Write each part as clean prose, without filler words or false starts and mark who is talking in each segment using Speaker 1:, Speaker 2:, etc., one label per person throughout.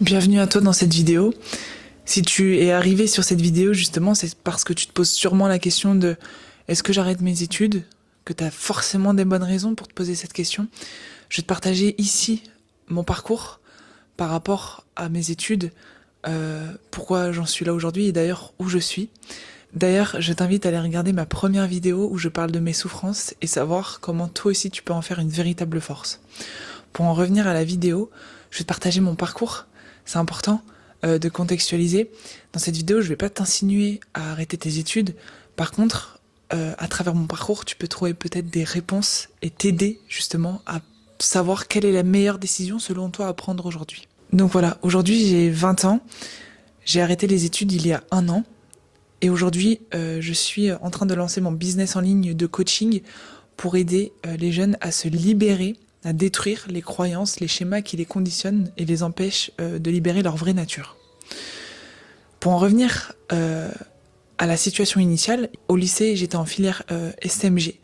Speaker 1: Bienvenue à toi dans cette vidéo. Si tu es arrivé sur cette vidéo, justement, c'est parce que tu te poses sûrement la question de est-ce que j'arrête mes études? Que tu as forcément des bonnes raisons pour te poser cette question. Je vais te partager ici mon parcours par rapport à mes études, pourquoi j'en suis là aujourd'hui et d'ailleurs où je suis. D'ailleurs, je t'invite à aller regarder ma première vidéo où je parle de mes souffrances et savoir comment toi aussi tu peux en faire une véritable force. Pour en revenir à la vidéo, je vais te partager mon parcours. C'est important de contextualiser. Dans cette vidéo, je vais pas t'insinuer à arrêter tes études. Par contre, à travers mon parcours, tu peux trouver peut-être des réponses et t'aider justement à savoir quelle est la meilleure décision selon toi à prendre aujourd'hui. Donc voilà, aujourd'hui j'ai 20 ans. J'ai arrêté les études il y a un an. Et aujourd'hui, je suis en train de lancer mon business en ligne de coaching pour aider les jeunes à se libérer, à détruire les croyances, les schémas qui les conditionnent et les empêchent de libérer leur vraie nature. Pour en revenir à la situation initiale, au lycée, j'étais en filière STMG,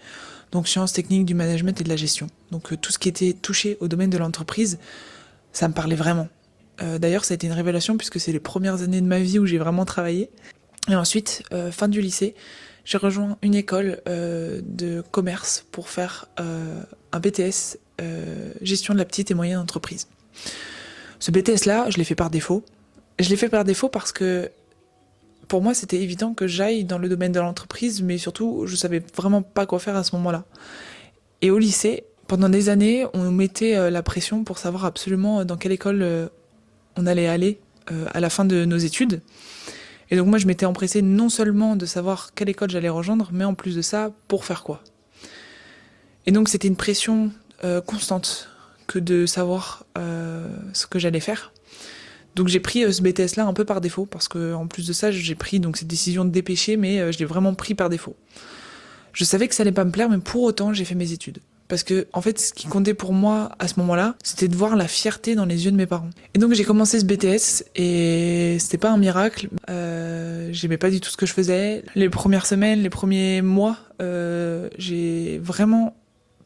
Speaker 1: donc sciences techniques du management et de la gestion. Donc tout ce qui était touché au domaine de l'entreprise, ça me parlait vraiment. D'ailleurs, ça a été une révélation puisque c'est les premières années de ma vie où j'ai vraiment travaillé. Et ensuite, fin du lycée, j'ai rejoint une école de commerce pour faire un BTS gestion de la petite et moyenne entreprise. Ce BTS-là, je l'ai fait par défaut. Je l'ai fait par défaut parce que pour moi, c'était évident que j'aille dans le domaine de l'entreprise, mais surtout, je savais vraiment pas quoi faire à ce moment-là. Et au lycée, pendant des années, on nous mettait la pression pour savoir absolument dans quelle école on allait aller à la fin de nos études. Et donc moi, je m'étais empressée non seulement de savoir quelle école j'allais rejoindre, mais en plus de ça, pour faire quoi. Et donc c'était une pression constante que de savoir ce que j'allais faire. Donc j'ai pris ce BTS-là un peu par défaut, parce que en plus de ça, j'ai pris donc cette décision de dépêcher, mais je l'ai vraiment pris par défaut. Je savais que ça allait pas me plaire, mais pour autant, j'ai fait mes études. Parce que, en fait, ce qui comptait pour moi à ce moment-là, c'était de voir la fierté dans les yeux de mes parents. Et donc, j'ai commencé ce BTS et c'était pas un miracle. J'aimais pas du tout ce que je faisais. Les premières semaines, les premiers mois, j'ai vraiment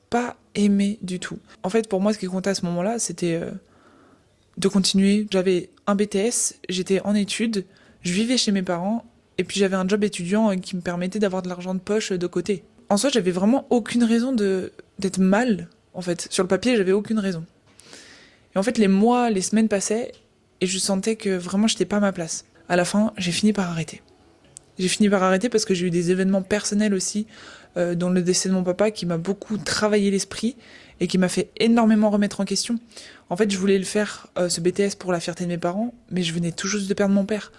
Speaker 1: pas aimé du tout. En fait, pour moi, ce qui comptait à ce moment-là, c'était de continuer. J'avais un BTS, j'étais en études, je vivais chez mes parents et puis j'avais un job étudiant qui me permettait d'avoir de l'argent de poche de côté. En soi, j'avais vraiment aucune raison d'être mal, en fait. Sur le papier, j'avais aucune raison. Et en fait, les mois, les semaines passaient, et je sentais que vraiment, j'étais pas à ma place. À la fin, j'ai fini par arrêter. J'ai fini par arrêter parce que j'ai eu des événements personnels aussi, dont le décès de mon papa, qui m'a beaucoup travaillé l'esprit, et qui m'a fait énormément remettre en question. En fait, je voulais le faire, ce BTS, pour la fierté de mes parents, mais je venais tout juste de perdre mon père.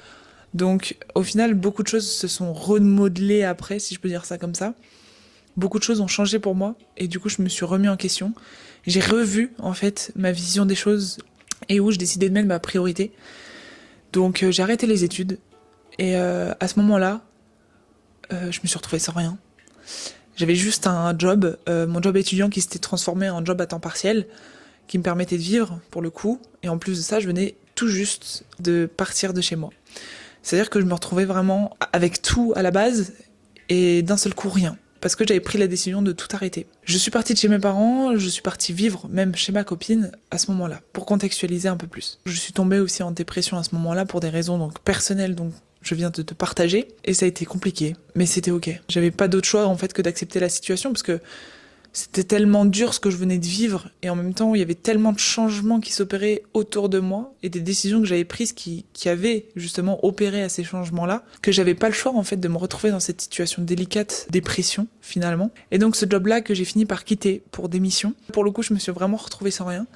Speaker 1: Donc, au final, beaucoup de choses se sont remodelées après, si je peux dire ça comme ça. Beaucoup de choses ont changé pour moi et du coup je me suis remis en question. J'ai revu en fait ma vision des choses et où je décidais de mettre ma priorité. Donc j'ai arrêté les études et à ce moment-là, je me suis retrouvée sans rien. J'avais juste un job, mon job étudiant qui s'était transformé en job à temps partiel, qui me permettait de vivre pour le coup. Et en plus de ça, je venais tout juste de partir de chez moi. C'est-à-dire que je me retrouvais vraiment avec tout à la base et d'un seul coup rien. Parce que j'avais pris la décision de tout arrêter. Je suis partie de chez mes parents, je suis partie vivre même chez ma copine à ce moment-là, pour contextualiser un peu plus. Je suis tombée aussi en dépression à ce moment-là pour des raisons donc personnelles, donc je viens de te partager, et ça a été compliqué, mais c'était ok. J'avais pas d'autre choix en fait que d'accepter la situation, parce que c'était tellement dur ce que je venais de vivre, et en même temps il y avait tellement de changements qui s'opéraient autour de moi, et des décisions que j'avais prises qui avaient justement opéré à ces changements-là, que j'avais pas le choix en fait de me retrouver dans cette situation délicate, dépression finalement. Et donc ce job-là que j'ai fini par quitter pour démission, pour le coup je me suis vraiment retrouvée sans rien.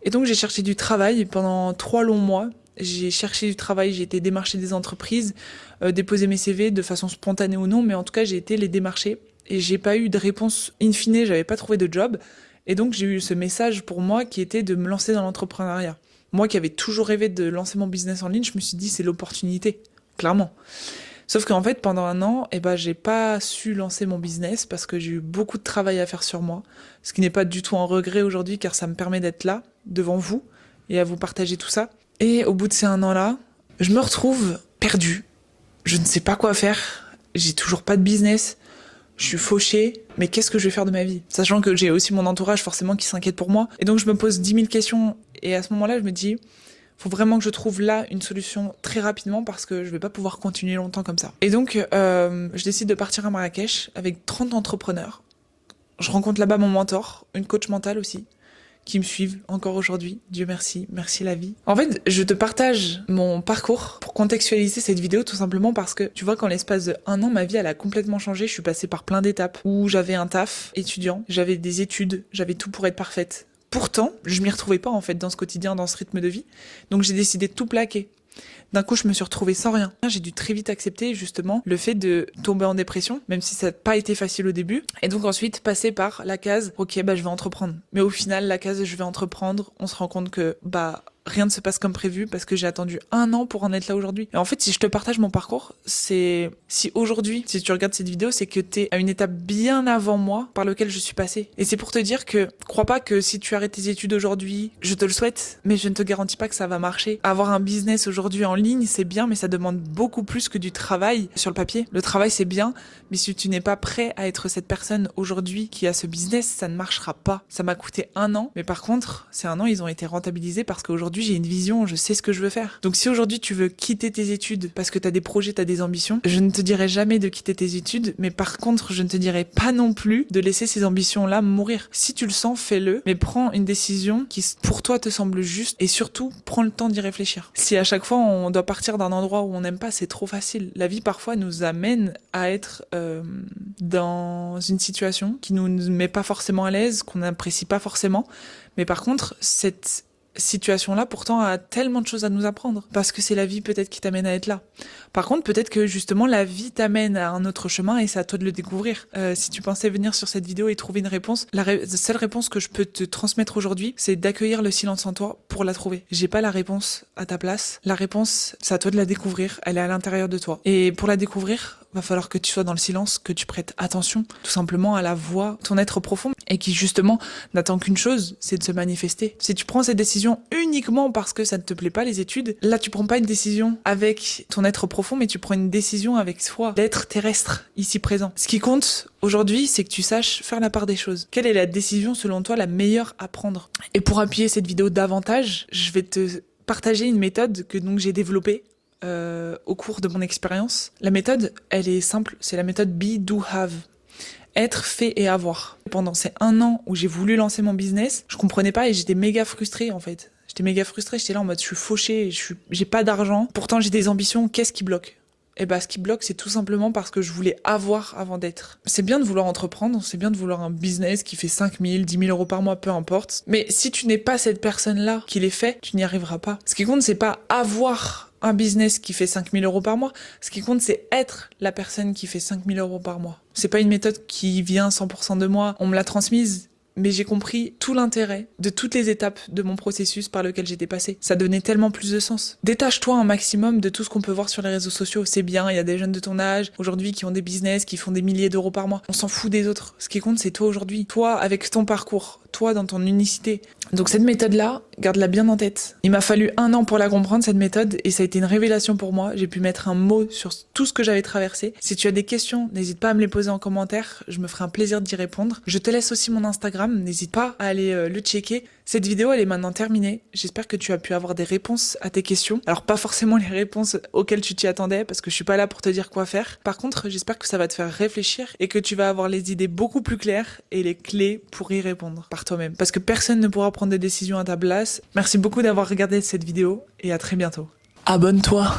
Speaker 1: Et donc j'ai cherché du travail pendant 3 longs mois. J'ai cherché du travail, j'ai été démarcher des entreprises, déposer mes CV de façon spontanée ou non, mais en tout cas j'ai été les démarcher et j'ai pas eu de réponse in fine, j'avais pas trouvé de job. Et donc j'ai eu ce message pour moi qui était de me lancer dans l'entrepreneuriat. Moi qui avais toujours rêvé de lancer mon business en ligne, je me suis dit c'est l'opportunité, clairement. Sauf qu'en fait pendant un an, j'ai pas su lancer mon business parce que j'ai eu beaucoup de travail à faire sur moi, ce qui n'est pas du tout un regret aujourd'hui car ça me permet d'être là, devant vous, et à vous partager tout ça. Et au bout de ces un an-là, je me retrouve perdue. Je ne sais pas quoi faire, j'ai toujours pas de business, je suis fauchée, mais qu'est-ce que je vais faire de ma vie? Sachant que j'ai aussi mon entourage forcément qui s'inquiète pour moi. Et donc je me pose 10 000 questions, et à ce moment-là je me dis, Faut vraiment que je trouve là une solution très rapidement parce que je vais pas pouvoir continuer longtemps comme ça. Et donc, je décide de partir à Marrakech avec 30 entrepreneurs. Je rencontre là-bas mon mentor, une coach mentale aussi, qui me suivent encore aujourd'hui. Dieu merci, merci la vie. En fait, je te partage mon parcours pour contextualiser cette vidéo tout simplement parce que tu vois qu'en l'espace de 1 an, ma vie elle a complètement changé. Je suis passée par plein d'étapes où j'avais un taf étudiant, j'avais des études, j'avais tout pour être parfaite. Pourtant, je m'y retrouvais pas en fait dans ce quotidien, dans ce rythme de vie. Donc j'ai décidé de tout plaquer. D'un coup, je me suis retrouvée sans rien. J'ai dû très vite accepter justement le fait de tomber en dépression, même si ça n'a pas été facile au début. Et donc ensuite, passer par la case, ok, je vais entreprendre. Mais au final, la case, je vais entreprendre, on se rend compte que, rien ne se passe comme prévu parce que j'ai attendu 1 an pour en être là aujourd'hui. Et en fait, si je te partage mon parcours, c'est si aujourd'hui, si tu regardes cette vidéo, c'est que t'es à une étape bien avant moi par lequel je suis passée. Et c'est pour te dire que crois pas que si tu arrêtes tes études aujourd'hui, je te le souhaite, mais je ne te garantis pas que ça va marcher. Avoir un business aujourd'hui en ligne, c'est bien, mais ça demande beaucoup plus que du travail sur le papier. Le travail, c'est bien, mais si tu n'es pas prêt à être cette personne aujourd'hui qui a ce business, ça ne marchera pas. Ça m'a coûté 1 an, mais par contre, ces 1 an, ils ont été rentabilisés parce qu'aujourd'hui, j'ai une vision, je sais ce que je veux faire. Donc si aujourd'hui tu veux quitter tes études parce que t'as des projets, t'as des ambitions, je ne te dirai jamais de quitter tes études, mais par contre, je ne te dirai pas non plus de laisser ces ambitions-là mourir. Si tu le sens, fais-le, mais prends une décision qui pour toi te semble juste et surtout, prends le temps d'y réfléchir. Si à chaque fois on doit partir d'un endroit où on n'aime pas, c'est trop facile. La vie parfois nous amène à être dans une situation qui nous met pas forcément à l'aise, qu'on n'apprécie pas forcément, mais par contre, cette situation-là, pourtant, a tellement de choses à nous apprendre. Parce que c'est la vie, peut-être, qui t'amène à être là. Par contre, peut-être que, justement, la vie t'amène à un autre chemin et c'est à toi de le découvrir. Si tu pensais venir sur cette vidéo et trouver une réponse, la seule réponse que je peux te transmettre aujourd'hui, c'est d'accueillir le silence en toi pour la trouver. J'ai pas la réponse à ta place. La réponse, c'est à toi de la découvrir. Elle est à l'intérieur de toi. Et pour la découvrir, va falloir que tu sois dans le silence, que tu prêtes attention, tout simplement, à la voix, ton être profond, et qui, justement, n'attend qu'une chose, c'est de se manifester. Si tu prends cette décision uniquement parce que ça ne te plaît pas les études, là tu prends pas une décision avec ton être profond, mais tu prends une décision avec soi, l'être terrestre, ici présent. Ce qui compte aujourd'hui, c'est que tu saches faire la part des choses. Quelle est la décision selon toi la meilleure à prendre? Et pour appuyer cette vidéo davantage, je vais te partager une méthode que donc j'ai développée au cours de mon expérience. La méthode, elle est simple, c'est la méthode Be, Do, Have. Être, fait et avoir. Pendant ces 1 an où j'ai voulu lancer mon business, je comprenais pas et j'étais méga frustrée en fait. J'étais là en mode je suis fauchée, j'ai pas d'argent, pourtant j'ai des ambitions, qu'est-ce qui bloque? Et ce qui bloque, c'est tout simplement parce que je voulais avoir avant d'être. C'est bien de vouloir entreprendre, c'est bien de vouloir un business qui fait 5 000, 10 000 euros par mois, peu importe. Mais si tu n'es pas cette personne-là qui les fait, tu n'y arriveras pas. Ce qui compte, c'est pas avoir un business qui fait 5 000 euros par mois. Ce qui compte, c'est être la personne qui fait 5 000 euros par mois. C'est pas une méthode qui vient 100% de moi. On me l'a transmise. Mais j'ai compris tout l'intérêt de toutes les étapes de mon processus par lequel j'étais passée. Ça donnait tellement plus de sens. Détache-toi un maximum de tout ce qu'on peut voir sur les réseaux sociaux. C'est bien, il y a des jeunes de ton âge, aujourd'hui, qui ont des business, qui font des milliers d'euros par mois. On s'en fout des autres. Ce qui compte, c'est toi aujourd'hui. Toi, avec ton parcours. Toi, dans ton unicité. Donc cette méthode-là, garde-la bien en tête. Il m'a fallu 1 an pour la comprendre, cette méthode, et ça a été une révélation pour moi. J'ai pu mettre un mot sur tout ce que j'avais traversé. Si tu as des questions, n'hésite pas à me les poser en commentaire. Je me ferai un plaisir d'y répondre. Je te laisse aussi mon Instagram. N'hésite pas à aller le checker. Cette vidéo, elle est maintenant terminée. J'espère que tu as pu avoir des réponses à tes questions. Alors, pas forcément les réponses auxquelles tu t'y attendais, parce que je suis pas là pour te dire quoi faire. Par contre, j'espère que ça va te faire réfléchir et que tu vas avoir les idées beaucoup plus claires et les clés pour y répondre par toi-même. Parce que personne ne pourra prendre des décisions à ta place. Merci beaucoup d'avoir regardé cette vidéo et à très bientôt. Abonne-toi!